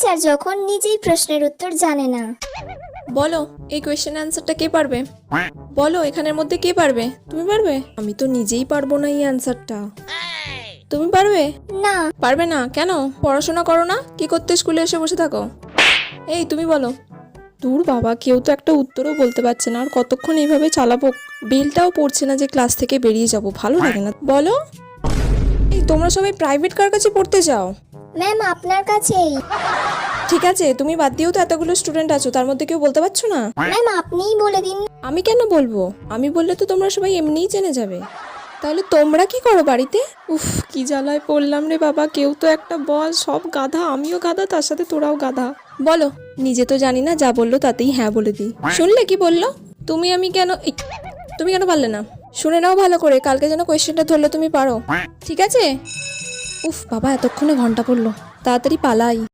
Teacher যখন নিজেই প্রশ্নের উত্তর জানে না। বলো এই কোয়েশ্চেন অ্যান্সারটা কে পারবে? বলো এখানের মধ্যে কে পারবে? তুমি পারবে? আমি তো নিজেই পারবো না এই অ্যান্সারটা। তুমি পারবে? না। পারবে না কেন? পড়াশোনা করো না? কি করতে স্কুলে এসে বসে থাকো? এই তুমি বলো। দূর বাবা, কেউ তো একটা উত্তরও বলতে পারছে না, আর কতক্ষণ এইভাবে চালাবো? বেলটাও পড়ছে না যে ক্লাস থেকে বেরিয়ে যাব, ভালো লাগে না। বলো। এই তোমরা সবাই প্রাইভেট কার কাছে পড়তে যাও? ম্যাম আপনার কাছেই। ঠিক আছে, তুমি বাদ দিয়েও তো এতগুলো স্টুডেন্ট আছো, তার মধ্যে কেউ বলতে পারছো না? ম্যাম আপনিই বলে দিন। আমি কেন বলবো? আমি বললে তো তোমরা সবাই এমনিই জেনে যাবে। তাহলে তোমরা কি করো বাড়িতে? উফ, কি জ্বালায় পড়লাম রে বাবা, কেউ তো একটা বল। সব গাধা, আমিও গাধা, তার সাথে তোরাও গাধা। বলো। নিজে তো জানি না, যা বললো তাতেই হ্যাঁ বলে দিই। শুনলে কি বললো? তুমি কেন পারলে না? শুনে নাও ভালো করে, কালকে যেন কোয়েশ্চেনটা ধরলে তুমি পারো, ঠিক আছে? উফ বাবা, এতক্ষণে ঘন্টা পড়লো, তাড়াতাড়ি পালাই।